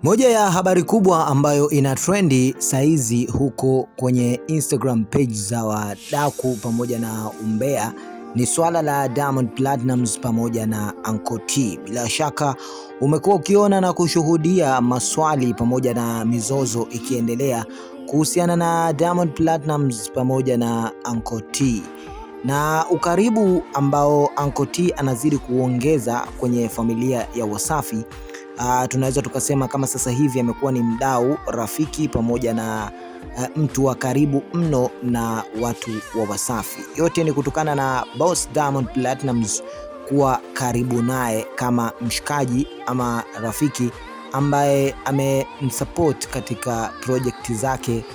Moja ya habari kubwa ambayo ina trendi saizi huko kwenye Instagram page za wadaku pamoja na umbea ni swala la Diamond Platnumz pamoja na Anko T. Bila shaka umekuwa ukiona na kushuhudia maswali pamoja na mizozo ikiendelea kuhusiana na Diamond Platnumz pamoja na Anko T na ukaribu ambao Anko T anazidi kuongeza kwenye familia ya Wasafi. Tunaweza tukasema kama sasa hivi amekuwa ni mdau, rafiki pamoja na mtu wa karibu mno na watu wa Wasafi. Yote ni kutokana na boss Diamond Platnumz kuwa karibu naye kama mshikaji ama rafiki ambaye amemsupport katika project zake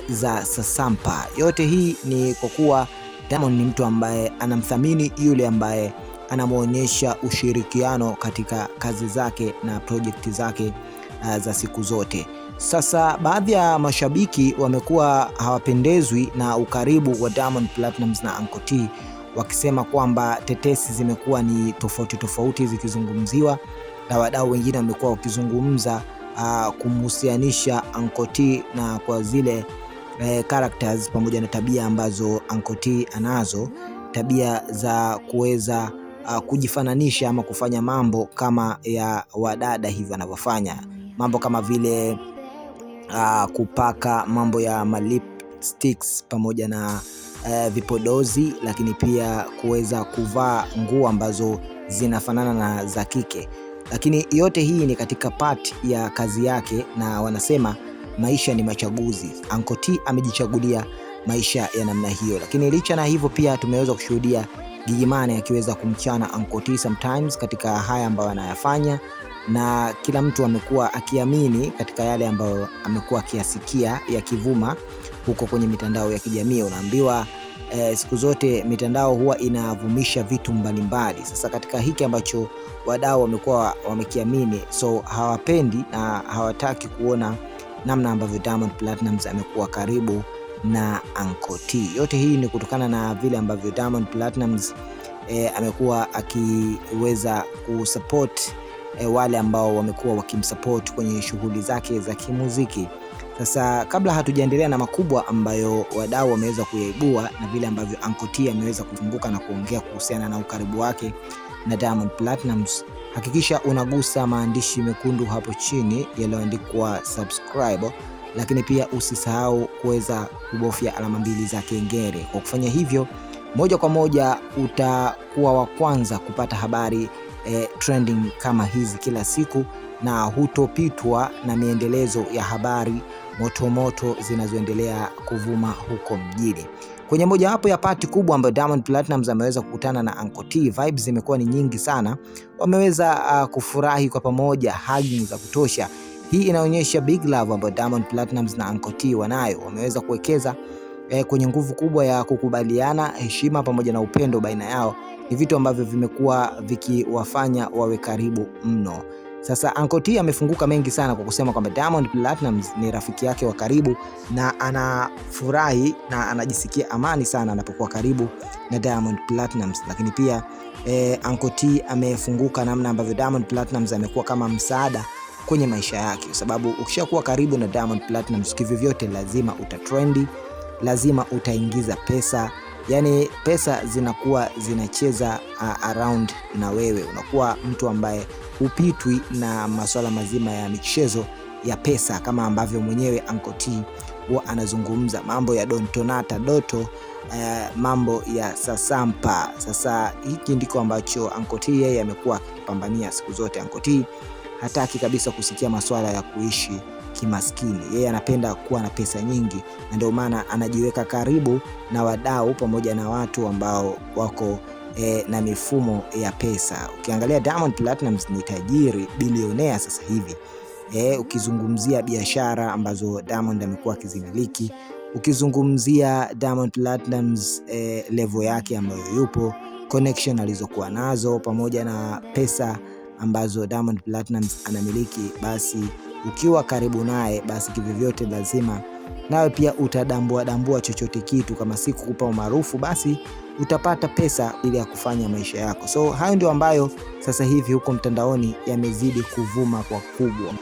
za Sasampa. Yote hii ni kwa kuwa Diamond ni mtu ambaye anamthamini yule ambaye anamuonyesha ushirikiano katika kazi zake na project zake za siku zote. Sasa baadhi ya mashabiki wamekuwa hawapendezwi na ukaribu wa Diamond Platnumz na Anko T, wakisema kwamba tetesi zimekuwa ni tofauti zikizungumziwa, na wadau wengine wamekuwa wakizungumza kumhusianisha Anko T na kwa zile characters pamoja na tabia ambazo Anko T anazo, tabia za kuweza kujifananisha ama kufanya mambo kama ya wadada hivi wanavyofanya, mambo kama vile kupaka mambo ya lipsticks pamoja na vipodozi, lakini pia kuweza kuvaa nguo ambazo zinafanana na za kike. Lakini yote hii ni katika part ya kazi yake, na wanasema maisha ni machaguzi. Anko T amejichagulia maisha ya namna hiyo, lakini licha na hivyo pia tumeweza kushuhudia Gigy Money akiweza kumchana Anko T sometimes katika haya ambayo anayafanya, na kila mtu amekuwa akiamini katika yale ambayo amekuwa akiyasikia yakivuma huko kwenye mitandao ya kijamii. Unaambiwa siku zote mitandao huwa inavumisha vitu mbalimbali. Sasa katika hiki ambacho wadau wamekuwa wamekiamini, so hawapendi na hawataki kuona namna ambavyo Diamond Platnumz amekuwa karibu na Anko T. Yote hii ni kutokana na vile ambavyo Diamond Platnumz amekuwa akiweza kusupport wale ambao wamekuwa wakimsupport kwenye shughuli zake za kimuziki. Sasa kabla hatujaendelea na makubwa ambayo wadau wameweza kuyaibua na vile ambavyo Anko T ameweza kufunguka na kuongea kuhusiana na ukaribu wake na Diamond Platnumz, hakikisha unagusa maandishi mekundu hapo chini yaliyoandikwa subscribe, lakini pia usisahau kuweza kubofya alama mbili za kengele. Kwa kufanya hivyo, moja kwa moja utakuwa wa kwanza kupata habari trending kama hizi kila siku, na hutopitwa na miendelezo ya habari moto zinazoendelea kuvuma huko mjini. Kwenye moja wapo ya party kubwa ambayo Diamond Platnumz ameweza kukutana na Anko T, vibes zimekuwa ni nyingi sana. Wameweza kufurahi kwa pamoja, hugging za kutosha. Hii inaonyesha big love ambayo Diamond Platnumz na Anko T wanayo. Wameweza kuwekeza kwenye nguvu kubwa ya kukubaliana, heshima pamoja na upendo baina yao. Ni vitu ambavyo vimekuwa vikiwafanya wawe karibu mno. Sasa Anko T amefunguka mengi sana kwa kusema kwamba Diamond Platnumz ni rafiki yake wa karibu, na anafurahi na anajisikia amani sana anapokuwa karibu na Diamond Platnumz. Lakini pia Anko T amefunguka namna ambavyo Diamond Platnumz amekuwa kama msaada kwenye maisha yake, kwa sababu ukishakuwa karibu na Diamond Platnumz kivyote lazima utatrendi, lazima utaingiza pesa. Yani pesa zinakuwa zinacheza around na wewe, unakuwa mtu ambaye upitwi na masuala mazima ya michezo ya pesa, kama ambavyo mwenyewe Anko T huwa anazungumza mambo ya Dontonata Doto, mambo ya Sasampa. Sasa hiki ndiko ambacho Anko T yeye amekuwa akipambania siku zote. Anko T hataki kabisa kusikia masuala ya kuishi kimaskini. Yeye anapenda kuwa na pesa nyingi, na ndio maana anajiweka karibu na wadau pamoja na watu ambao wako na mifumo ya pesa. Ukiangalia Diamond Platnumz ni tajiri, bilionea sasa hivi. Ukizungumzia biashara ambazo Diamond amekuwa akizimiliki, ukizungumzia Diamond Platnumz level yake ambayo yupo, connection alizokuwa nazo pamoja na pesa ambazo Diamond Platnumz anamiliki, basi ukiwa karibu naye, basi kivyote lazima nawe pia utadambua chochote kitu. Kama si kukupa umaarufu, basi utapata pesa ili ya kufanya maisha yako. So hayo ndio ambayo sasa hivi huko mtandaoni yamezidi kuvuma kwa kubwa.